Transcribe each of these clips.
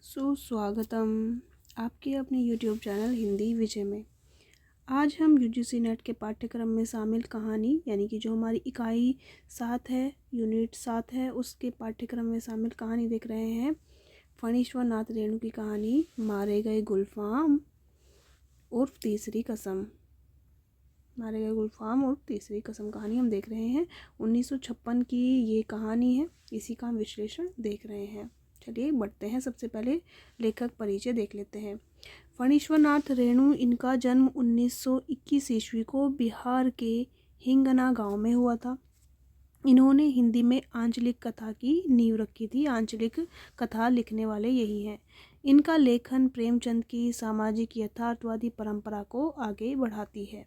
सुस्वागतम आपके अपने YouTube चैनल हिंदी विजय में। आज हम UGC नेट के पाठ्यक्रम में शामिल कहानी यानी कि जो हमारी इकाई 7 है, यूनिट 7 है, उसके पाठ्यक्रम में शामिल कहानी देख रहे हैं। फणीश्वर नाथ रेणु की कहानी मारे गए गुलफाम उर्फ तीसरी कसम। मारे गए गुलफाम और तीसरी कसम कहानी हम देख रहे हैं। 1956 की ये कहानी है, इसी का हम विश्लेषण देख रहे हैं। चलिए बढ़ते हैं। सबसे पहले लेखक परिचय देख लेते हैं। फणीश्वर नाथ रेणु, इनका जन्म 1921 ईस्वी को बिहार के हिंगना गांव में हुआ था। इन्होंने हिंदी में आंचलिक कथा की नींव रखी थी। आंचलिक कथा लिखने वाले यही हैं। इनका लेखन प्रेमचंद की सामाजिक यथार्थवादी परंपरा को आगे बढ़ाती है।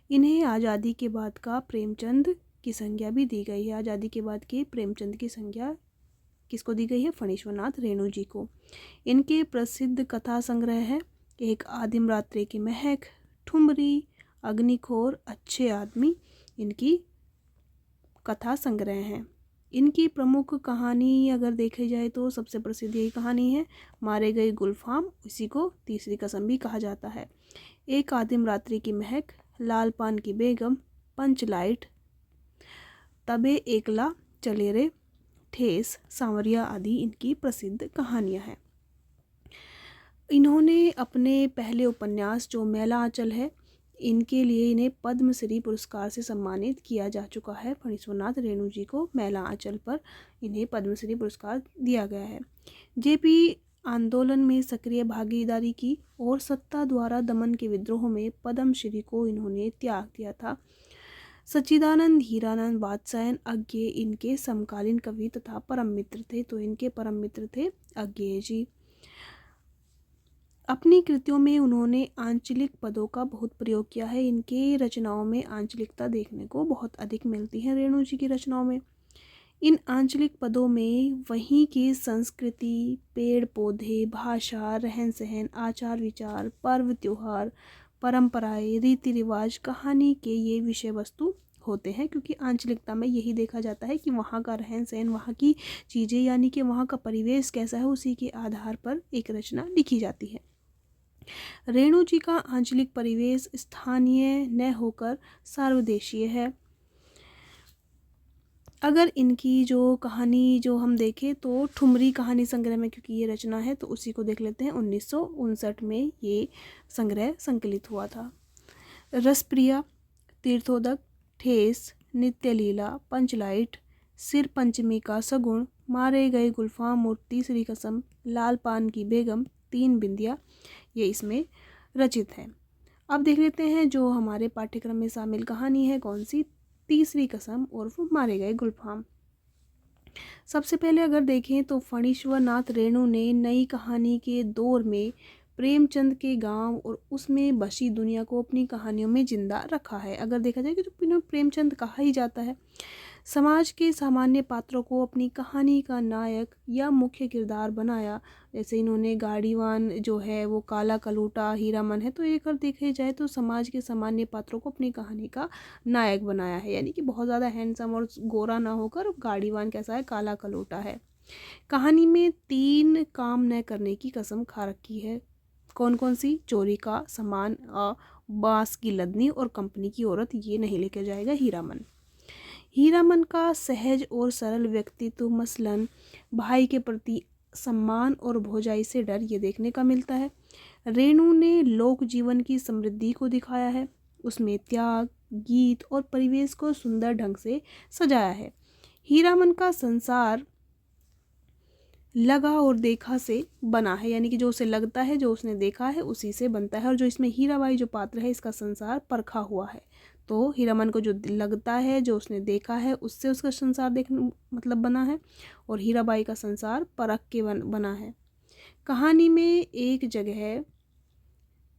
इन्हें आज़ादी के बाद का प्रेमचंद की संज्ञा भी दी गई है। आज़ादी के बाद के प्रेमचंद की संज्ञा किसको दी गई है? फणीश्वर नाथ रेणु जी को। इनके प्रसिद्ध कथा संग्रह है एक आदिम रात्रि की महक, ठुमरी, अग्निखोर, अच्छे आदमी, इनकी कथा संग्रह हैं। इनकी प्रमुख कहानी अगर देखी जाए तो सबसे प्रसिद्ध यही कहानी है, मारे गए गुलफाम। इसी को तीसरी कसम भी कहा जाता है। एक आदिम रात्रि की महक, लाल पान की बेगम, पंच लाइट, तबे एकला चले रे, ठेस, सांवरिया आदि इनकी प्रसिद्ध कहानियां हैं। इन्होंने अपने पहले उपन्यास जो मैला आंचल है, इनके लिए इन्हें पद्मश्री पुरस्कार से सम्मानित किया जा चुका है। फणीश्वर नाथ रेणु जी को मैला आंचल पर इन्हें पद्मश्री पुरस्कार दिया गया है। जेपी आंदोलन में सक्रिय भागीदारी की और सत्ता द्वारा दमन के विद्रोह में पद्मश्री को इन्होंने त्याग दिया था। सच्चिदानंद हीरानंद वात्स्यायन अज्ञेय इनके समकालीन कवि तथा परम मित्र थे। तो इनके परम मित्र थे अज्ञेय जी। अपनी कृतियों में उन्होंने आंचलिक पदों का बहुत प्रयोग किया है। इनके रचनाओं में आंचलिकता देखने को बहुत अधिक मिलती है। रेणु जी की रचनाओं में इन आंचलिक पदों में वहीं की संस्कृति, पेड़ पौधे, भाषा, रहन सहन, आचार विचार, पर्व त्योहार, परंपराएं, रीति रिवाज, कहानी के ये विषय वस्तु होते हैं। क्योंकि आंचलिकता में यही देखा जाता है कि वहाँ का रहन सहन, वहाँ की चीज़ें यानी कि वहाँ का परिवेश कैसा है, उसी के आधार पर एक रचना लिखी जाती है। रेणु जी का आंचलिक परिवेश स्थानीय न होकर सार्वदेशीय है। अगर इनकी जो कहानी जो हम देखें तो ठुमरी कहानी संग्रह में, क्योंकि ये रचना है तो उसी को देख लेते हैं। 1959 में ये संग्रह संकलित हुआ था। रसप्रिया, तीर्थोदक, ठेस, नित्य लीला, पंचलाइट, सिर पंचमी का सगुण, मारे गए गुलफाम और तीसरी कसम, लाल पान की बेगम, तीन बिंदिया, ये इसमें रचित हैं। अब देख लेते हैं जो हमारे पाठ्यक्रम में शामिल कहानी है कौन सी, तीसरी कसम उर्फ मारे गए गुलफाम। सबसे पहले अगर देखें तो फणीश्वर नाथ रेणु ने नई कहानी के दौर में प्रेमचंद के गांव और उसमें बसी दुनिया को अपनी कहानियों में जिंदा रखा है। अगर देखा जाए कि तो प्रेमचंद कहा ही जाता है। समाज के सामान्य पात्रों को अपनी कहानी का नायक या मुख्य किरदार बनाया। जैसे इन्होंने गाड़ीवान जो है वो काला कलूटा, हीरामन है, तो एक अगर देखे जाए तो समाज के सामान्य पात्रों को अपनी कहानी का नायक बनाया है। यानी कि बहुत ज़्यादा हैंडसम और गोरा ना होकर गाड़ीवान कैसा है, काला कलूटा है। कहानी में 3 काम न करने की कसम खा रखी है। कौन कौन सी? चोरी का सामान, बांस की लदनी और कंपनी की औरत, ये नहीं लेके जाएगा हीरामन। हीरामन का सहज और सरल व्यक्तित्व, मसलन भाई के प्रति सम्मान और भौजाई से डर, ये देखने का मिलता है। रेणु ने लोक जीवन की समृद्धि को दिखाया है। उसमें त्याग, गीत और परिवेश को सुंदर ढंग से सजाया है। हीरामन का संसार लगा और देखा से बना है। यानी कि जो उसे लगता है, जो उसने देखा है, उसी से बनता है। और जो इसमें हीराबाई जो पात्र है, इसका संसार परखा हुआ है। तो हीरामन को जो लगता है, जो उसने देखा है, उससे उसका संसार मतलब बना है। और हीराबाई का संसार परख के बना है। कहानी में एक जगह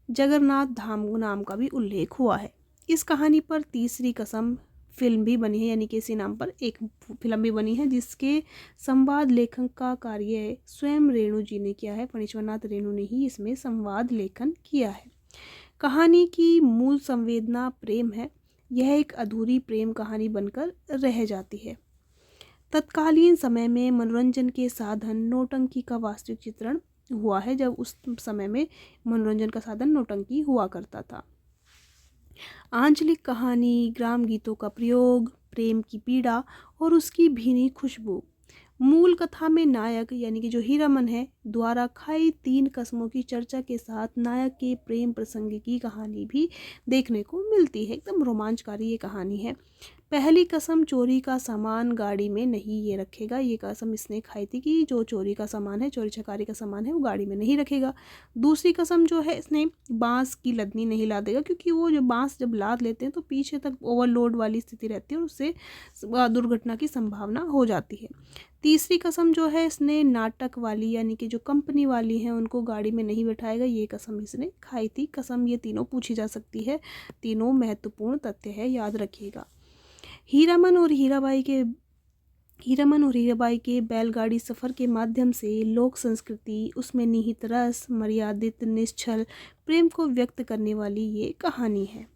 जगन्नाथ धाम नाम का भी उल्लेख हुआ है। इस कहानी पर तीसरी कसम फिल्म भी बनी है। यानी कि इसी नाम पर एक फिल्म भी बनी है, जिसके संवाद लेखन का कार्य स्वयं रेणु जी ने किया है। फणीश्वर नाथ रेणु ने ही इसमें संवाद लेखन किया है। कहानी की मूल संवेदना प्रेम है। यह एक अधूरी प्रेम कहानी बनकर रह जाती है। तत्कालीन समय में मनोरंजन के साधन नौटंकी का वास्तविक चित्रण हुआ है जब उस समय में मनोरंजन का साधन नौटंकी हुआ करता था। आंचलिक कहानी, ग्राम गीतों का प्रयोग, प्रेम की पीड़ा और उसकी भीनी खुशबू। मूल कथा में नायक यानी कि जो हीरामन है द्वारा खाई 3 कस्मों की चर्चा के साथ नायक के प्रेम प्रसंग की कहानी भी देखने को मिलती है। एकदम रोमांचकारी ये कहानी है। पहली कसम, चोरी का सामान गाड़ी में नहीं ये रखेगा। ये कसम इसने खाई थी कि जो चोरी का सामान है, चोरी छकारी का सामान है, वो गाड़ी में नहीं रखेगा। दूसरी कसम जो है, इसने बांस की लदनी नहीं ला देगा, क्योंकि वो जो बांस जब लाद लेते हैं तो पीछे तक ओवरलोड वाली स्थिति रहती है और उससे दुर्घटना की संभावना हो जाती है। तीसरी कसम जो है, इसने नाटक वाली यानी कि जो कंपनी वाली हैं उनको गाड़ी में नहीं बैठाएगा। ये कसम इसने खाई थी। कसम ये तीनों पूछी जा सकती है। तीनों महत्वपूर्ण तथ्य है, याद रखिएगा। हीरामन और हीराबाई के बैलगाड़ी सफ़र के माध्यम से लोक संस्कृति, उसमें निहित रस, मर्यादित निश्चल प्रेम को व्यक्त करने वाली ये कहानी है।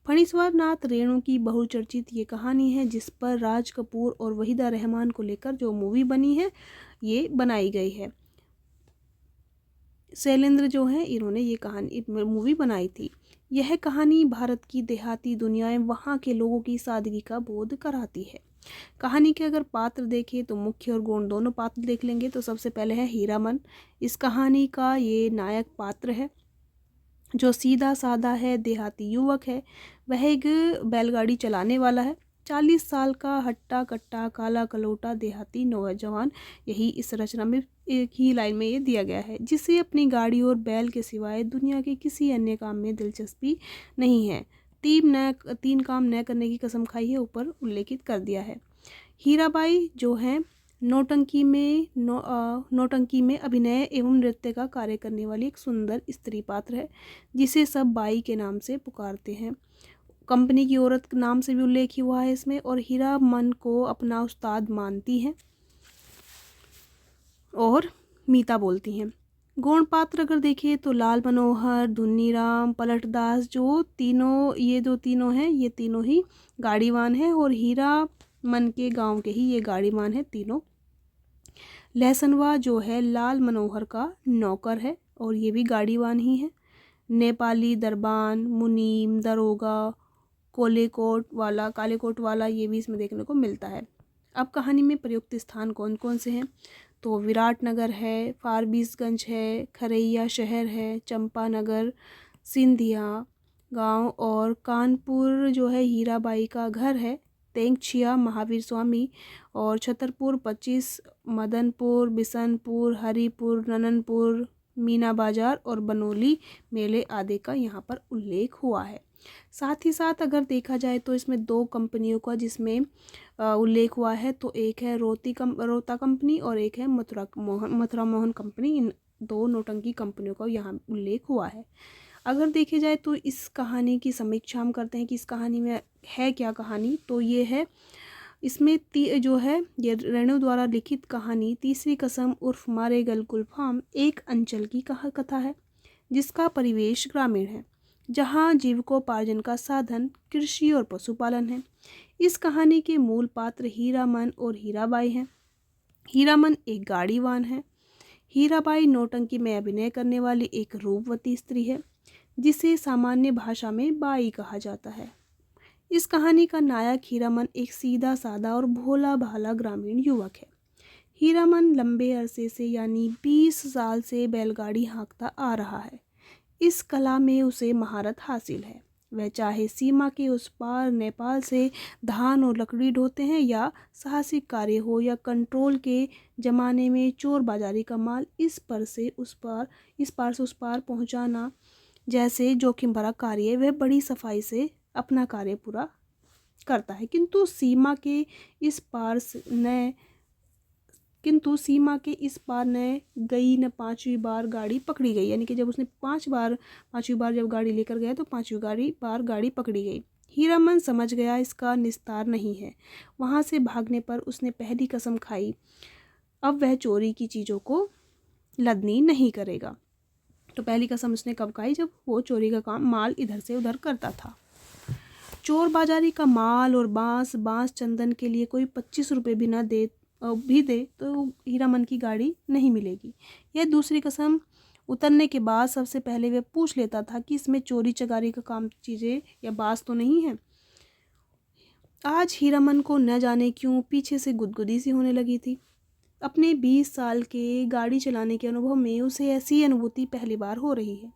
फणीश्वर नाथ रेणु की बहुचर्चित ये कहानी है, जिस पर राज कपूर और वहीदा रहमान को लेकर जो मूवी बनी है ये बनाई गई है। शैलेंद्र जो है इन्होंने ये कहानी मूवी बनाई थी। यह कहानी भारत की देहाती दुनियाएं, वहाँ के लोगों की सादगी का बोध कराती है। कहानी के अगर पात्र देखें तो मुख्य और गौण दोनों पात्र देख लेंगे तो सबसे पहले है हीरामन। इस कहानी का ये नायक पात्र है जो सीधा साधा है, देहाती युवक है। वह एक बैलगाड़ी चलाने वाला है। 40 साल का हट्टा कट्टा काला कलोटा देहाती नौजवान, यही इस रचना में एक ही लाइन में ये दिया गया है, जिसे अपनी गाड़ी और बैल के सिवाय दुनिया के किसी अन्य काम में दिलचस्पी नहीं है। 3 काम न करने की कसम खाई है, ऊपर उल्लेखित कर दिया है। हीराबाई जो है नौटंकी में अभिनय एवं नृत्य का कार्य करने वाली एक सुंदर स्त्री पात्र है, जिसे सब बाई के नाम से पुकारते हैं। कंपनी की औरत नाम से भी उल्लेख हुआ है इसमें। और हीरामन को अपना उस्ताद मानती हैं और मीता बोलती हैं। गौण पात्र अगर देखें तो लाल मनोहर, धुन्नीराम, पलटदास, जो तीनों हैं, ये तीनों ही गाड़ीवान हैं और हीरामन के गांव के ही ये गाड़ीवान हैं तीनों। लहसनवा जो है लाल मनोहर का नौकर है और ये भी गाड़ीवान ही है। नेपाली दरबान, मुनीम, दरोगा, कालेकोट वाला ये भी इसमें देखने को मिलता है। अब कहानी में प्रयुक्त स्थान कौन कौन से हैं तो विराटनगर है, फारबिसगंज है, खरैया शहर है, चंपानगर, सिंधिया गांव और कानपुर जो है हीराबाई का घर है, तेंगछिया महावीर स्वामी और छतरपुर 25, मदनपुर, बिशनपुर, हरिपुर, नननपुर, मीना बाजार और बनोली मेले आदि का यहाँ पर उल्लेख हुआ है। साथ ही साथ अगर देखा जाए तो इसमें 2 कंपनियों का जिसमें उल्लेख हुआ है, तो एक है रोता कंपनी और एक है मथुरा मोहन कंपनी। इन 2 नौटंकी कंपनियों का यहाँ उल्लेख हुआ है। अगर देखे जाए तो इस कहानी की समीक्षा हम करते हैं कि इस कहानी में है क्या कहानी, तो ये है इसमें जो है ये रेणु द्वारा लिखित कहानी तीसरी कसम उर्फ मारे गल गुलफाम एक अंचल की कथा है, जिसका परिवेश ग्रामीण है, जहाँ जीविकोपार्जन का साधन कृषि और पशुपालन है। इस कहानी के मूल पात्र हीरामन और हीराबाई हैं। हीरामन एक गाड़ीवान है। हीराबाई नौटंकी में अभिनय करने वाली एक रूपवती स्त्री है, जिसे सामान्य भाषा में बाई कहा जाता है। इस कहानी का नायक हीरामन एक सीधा साधा और भोला भाला ग्रामीण युवक है। हीरामन लंबे अरसे से यानी 20 साल से बैलगाड़ी हाँकता आ रहा है। इस कला में उसे महारत हासिल है। वह चाहे सीमा के उस पार नेपाल से धान और लकड़ी ढोते हैं या साहसिक कार्य हो या कंट्रोल के ज़माने में चोर बाजारी का माल इस पार से उस पार पहुंचाना जैसे जोखिम भरा कार्य, वह बड़ी सफाई से अपना कार्य पूरा करता है। किंतु सीमा के इस पार न गई न 5वीं बार गाड़ी पकड़ी गई, यानी कि जब उसने 5वीं बार जब गाड़ी लेकर गया तो 5वीं बार गाड़ी पकड़ी गई। हीरामन समझ गया इसका निस्तार नहीं है। वहाँ से भागने पर उसने पहली कसम खाई, अब वह चोरी की चीज़ों को लदनी नहीं करेगा। तो पहली कसम उसने कब खाई, जब वो चोरी का काम माल इधर से उधर करता था। चोर बाजारी का माल और बांस चंदन के लिए कोई 25 रुपये भी न दे भी दे तो हीरामन की गाड़ी नहीं मिलेगी। यह दूसरी कसम उतरने के बाद सबसे पहले वह पूछ लेता था कि इसमें चोरी चकारी का काम चीज़ें या बाज तो नहीं है। आज हीरामन को न जाने क्यों पीछे से गुदगुदी सी होने लगी थी। अपने 20 साल के गाड़ी चलाने के अनुभव में उसे ऐसी अनुभूति पहली बार हो रही है।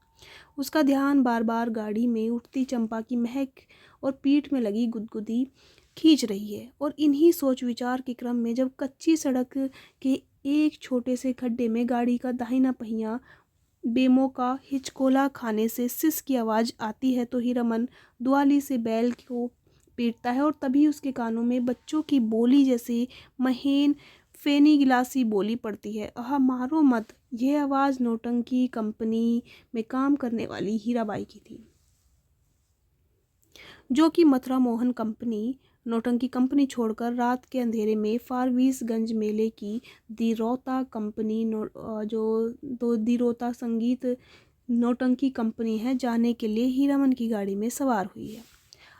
उसका ध्यान बार बार गाड़ी में उठती चंपा की महक और पीठ में लगी गुदगुदी खींच रही है। और इन्हीं सोच विचार के क्रम में जब कच्ची सड़क के एक छोटे से खड्डे में गाड़ी का दाहिना पहिया बेमौका हिचकोला खाने से सिस की आवाज़ आती है तो हीरामन दुआली से बैल को पीटता है और तभी उसके कानों में बच्चों की बोली जैसी महीन फेनी गिलासी बोली पड़ती है, आह मारो मत। यह आवाज़ नौटंकी कंपनी में काम करने वाली हीराबाई की थी, जो कि मथुरा मोहन कंपनी नौटंकी कंपनी छोड़कर रात के अंधेरे में फारबिसगंज मेले की दिरौता कंपनी जो दिरौता संगीत नौटंकी कंपनी है जाने के लिए हीरामन की गाड़ी में सवार हुई है।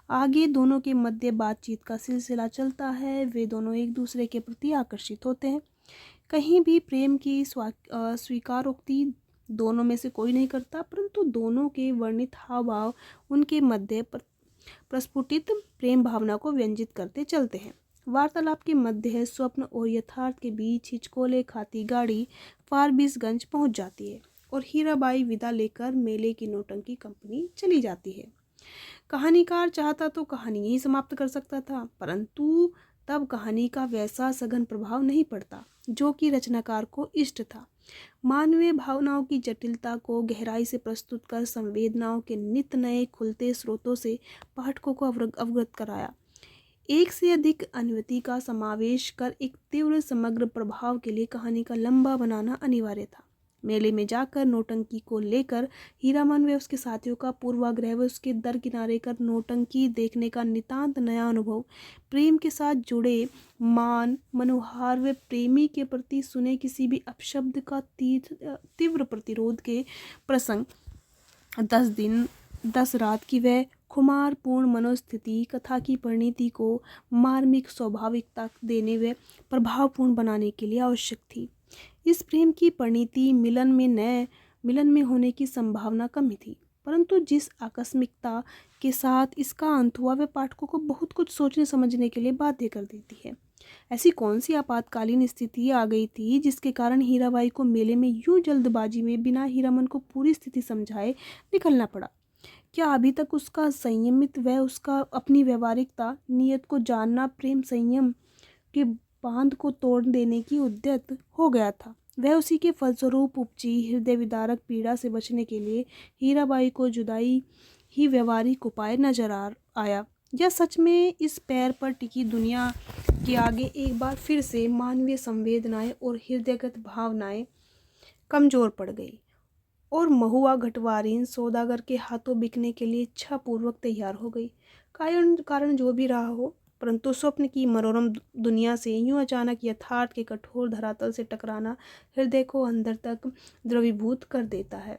आगे दोनों के मध्य बातचीत का सिलसिला चलता है। वे दोनों एक दूसरे के प्रति आकर्षित होते हैं। कहीं भी प्रेम की स्वीकारोक्ति दोनों में से कोई नहीं करता, परंतु दोनों के वर्णित हाव भाव उनके मध्य प्रस्फुटित प्रेम भावना को व्यंजित करते चलते हैं। वार्तालाप के मध्य स्वप्न और यथार्थ के बीच हिचकोले खाती गाड़ी फारबिसगंज पहुंच जाती है और हीराबाई विदा लेकर मेले की नौटंकी कंपनी चली जाती है। कहानीकार चाहता तो कहानी ही समाप्त कर सकता था, परंतु तब कहानी का वैसा सघन प्रभाव नहीं पड़ता जो कि रचनाकार को इष्ट था। मानवीय भावनाओं की जटिलता को गहराई से प्रस्तुत कर संवेदनाओं के नित नए खुलते स्रोतों से पाठकों को अवगत कराया। एक से अधिक अनुभूति का समावेश कर एक तीव्र समग्र प्रभाव के लिए कहानी का लंबा बनाना अनिवार्य था। मेले में जाकर नौटंकी को लेकर हीरामन व उसके साथियों का पूर्वाग्रह व उसके दर किनारे कर नौटंकी देखने का नितांत नया अनुभव, प्रेम के साथ जुड़े मान मनोहार व प्रेमी के प्रति सुने किसी भी अपशब्द का तीव्र प्रतिरोध के प्रसंग, 10 दिन 10 रात की वह खुमारपूर्ण मनोस्थिति कथा की परिणति को मार्मिक स्वाभाविकता देने व प्रभावपूर्ण बनाने के लिए आवश्यक थी। इस प्रेम की परिणति मिलन में होने की संभावना कम ही थी, परंतु जिस आकस्मिकता के साथ इसका अंत हुआ वह पाठकों को बहुत कुछ सोचने समझने के लिए बाध्य कर देती है। ऐसी कौन सी आपातकालीन स्थिति आ गई थी जिसके कारण हीराबाई को मेले में यूं जल्दबाजी में बिना हीरामन को पूरी स्थिति समझाए निकलना पड़ा? क्या अभी तक उसका संयमित व उसका अपनी व्यवहारिकता नियत को जानना प्रेम संयम के बांध को तोड़ देने की उद्यत हो गया था? वह उसी के फलस्वरूप उपजी हृदय विदारक पीड़ा से बचने के लिए हीराबाई को जुदाई ही व्यवहारिक उपाय नजर आया, या सच में इस पैर पर टिकी दुनिया के आगे एक बार फिर से मानवीय संवेदनाएं और हृदयगत भावनाएं कमजोर पड़ गई और महुआ घटवारीन सौदागर के हाथों बिकने के लिए इच्छा पूर्वक तैयार हो गई? कारण जो भी रहा हो, परंतु स्वप्न की मनोरम दुनिया से यूं अचानक यथार्थ के कठोर धरातल से टकराना हृदय को अंदर तक द्रवीभूत कर देता है।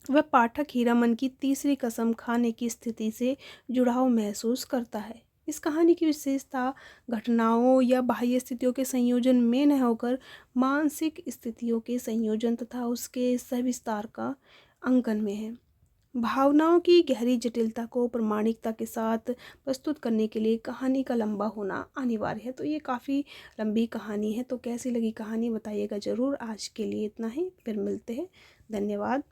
वह पाठक हीरामन की तीसरी कसम खाने की स्थिति से जुड़ाव महसूस करता है। इस कहानी की विशेषता घटनाओं या बाह्य स्थितियों के संयोजन में न होकर मानसिक स्थितियों के संयोजन तथा उसके सविस्तार का अंकन में है। भावनाओं की गहरी जटिलता को प्रामाणिकता के साथ प्रस्तुत करने के लिए कहानी का लंबा होना अनिवार्य है। तो ये काफ़ी लंबी कहानी है, तो कैसी लगी कहानी बताइएगा ज़रूर। आज के लिए इतना ही, फिर मिलते हैं। धन्यवाद।